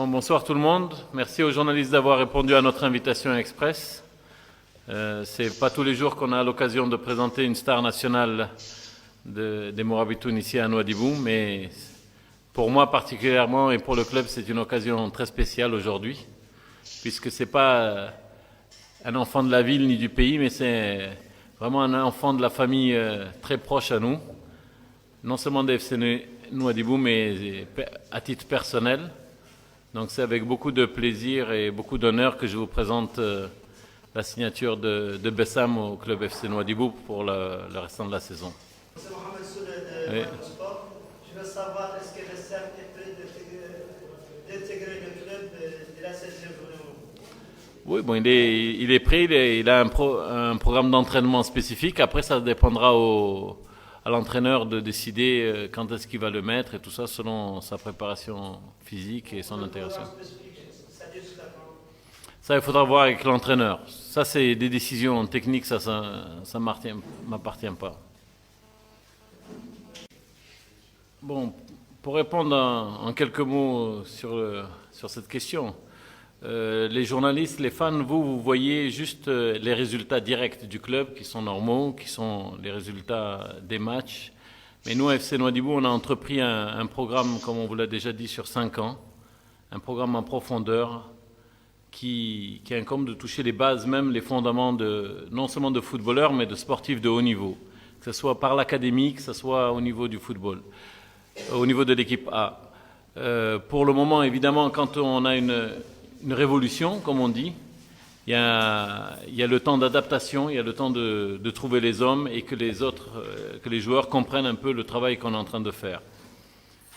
Bonsoir tout le monde. Merci aux journalistes d'avoir répondu à notre invitation express. C'est pas tous les jours qu'on a l'occasion de présenter une star nationale des Morabitoun ici à Nouadhibou, mais pour moi particulièrement et pour le club, c'est une occasion très spéciale aujourd'hui, puisque c'est pas un enfant de la ville ni du pays, mais c'est vraiment un enfant de la famille très proche à nous, non seulement des FC Nouadhibou, mais à titre personnel. Donc c'est avec beaucoup de plaisir et beaucoup d'honneur que je vous présente la signature de Bessam au club FC Nouadhibou pour le restant de la saison. C'est Mohamed Souled de Sport. Je veux savoir, est-ce que Bessam est prêt d'intégrer le club de la 16e journée? Oui, bon, il est prêt, il a un programme d'entraînement spécifique. Après, ça dépendra à l'entraîneur de décider quand est-ce qu'il va le mettre et tout ça selon sa préparation physique et son intégration. Ça, il faudra voir avec l'entraîneur. Ça, c'est des décisions techniques, ça m'appartient pas. Bon, pour répondre en quelques mots sur cette question, les journalistes, les fans, vous voyez juste les résultats directs du club qui sont normaux, qui sont les résultats des matchs. Mais nous, à FC Nouadhibou, on a entrepris un programme, comme on vous l'a déjà dit, sur 5 ans, un programme en profondeur qui incombe de toucher les bases, même les fondements non seulement de footballeurs, mais de sportifs de haut niveau, que ce soit par l'académie, que ce soit au niveau du football, au niveau de l'équipe A. Pour le moment, évidemment, quand on a une révolution, comme on dit, il y a le temps d'adaptation, il y a le temps de trouver les hommes et que les joueurs comprennent un peu le travail qu'on est en train de faire.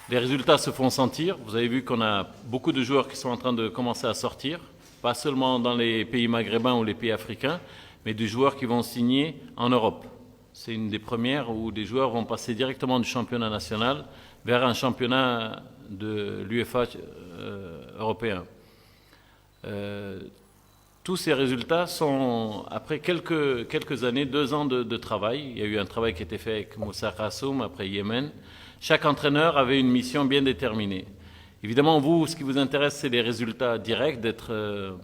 Les résultats se font sentir. Vous avez vu qu'on a beaucoup de joueurs qui sont en train de commencer à sortir, pas seulement dans les pays maghrébins ou les pays africains, mais des joueurs qui vont signer en Europe. C'est une des premières où des joueurs vont passer directement du championnat national vers un championnat de l'UEFA européen. Tous ces résultats sont après quelques années, 2 ans de travail. Il y a eu un travail qui a été fait avec Moussa Khassoum, après Yémen. Chaque entraîneur avait une mission bien déterminée. Évidemment, vous, ce qui vous intéresse, c'est les résultats directs, d'être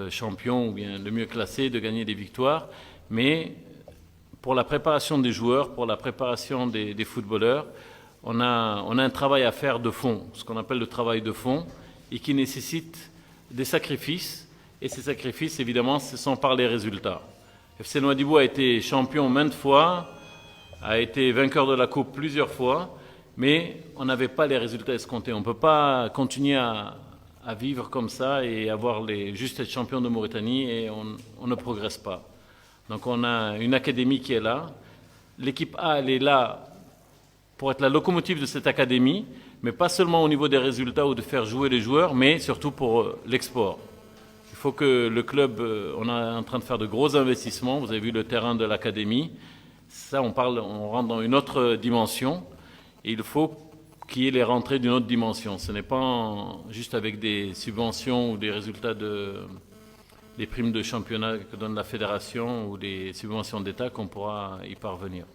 champion ou bien le mieux classé, de gagner des victoires. Mais pour la préparation des joueurs, pour la préparation des footballeurs, on a un travail à faire de fond, ce qu'on appelle le travail de fond, et qui nécessite des sacrifices. Et ces sacrifices, évidemment, ce sont par les résultats. FC Nouadhibou a été champion maintes fois, a été vainqueur de la Coupe plusieurs fois, mais on n'avait pas les résultats escomptés. On ne peut pas continuer à vivre comme ça et juste être champion de Mauritanie et on ne progresse pas. Donc on a une académie qui est là. L'équipe A, elle est là pour être la locomotive de cette académie, mais pas seulement au niveau des résultats ou de faire jouer les joueurs, mais surtout pour l'export. Il faut que le club, on est en train de faire de gros investissements. Vous avez vu le terrain de l'académie. Ça, on rentre dans une autre dimension. Et il faut qu'il y ait les rentrées d'une autre dimension. Ce n'est pas juste avec des subventions ou des résultats des primes de championnat que donne la fédération ou des subventions d'État qu'on pourra y parvenir.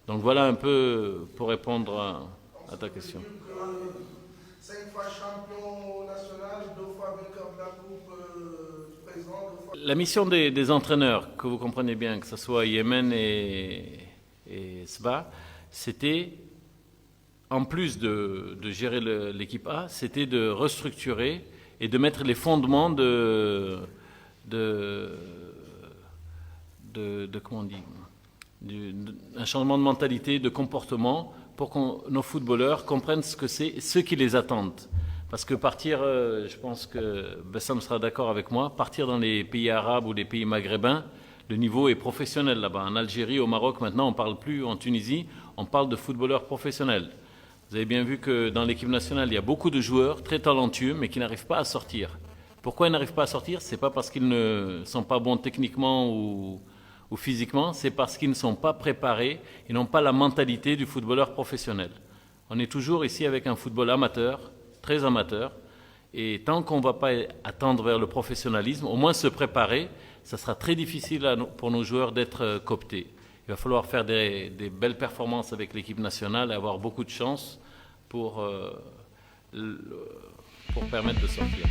Donc voilà un peu pour répondre à ta question. 5 fois champion national, 2 fois vainqueur de la Coupe présent. La mission des entraîneurs, que vous comprenez bien, que ce soit Yémen et Sba, c'était, en plus de gérer l'équipe A, c'était de restructurer et de mettre les fondements comment on dit, un changement de mentalité, de comportement, pour que nos footballeurs comprennent ce que c'est, ce qui les attendent. Parce que partir, je pense que Bessam sera d'accord avec moi, partir dans les pays arabes ou les pays maghrébins, le niveau est professionnel là-bas. En Algérie, au Maroc, maintenant, on ne parle plus, en Tunisie, on parle de footballeurs professionnels. Vous avez bien vu que dans l'équipe nationale, il y a beaucoup de joueurs très talentueux, mais qui n'arrivent pas à sortir. Pourquoi ils n'arrivent pas à sortir? Ce n'est pas parce qu'ils ne sont pas bons techniquement ou physiquement, c'est parce qu'ils ne sont pas préparés, ils n'ont pas la mentalité du footballeur professionnel. On est toujours ici avec un football amateur, très amateur, et tant qu'on ne va pas attendre vers le professionnalisme, au moins se préparer, ça sera très difficile pour nos joueurs d'être cooptés. Il va falloir faire des belles performances avec l'équipe nationale et avoir beaucoup de chance pour pour permettre de sortir.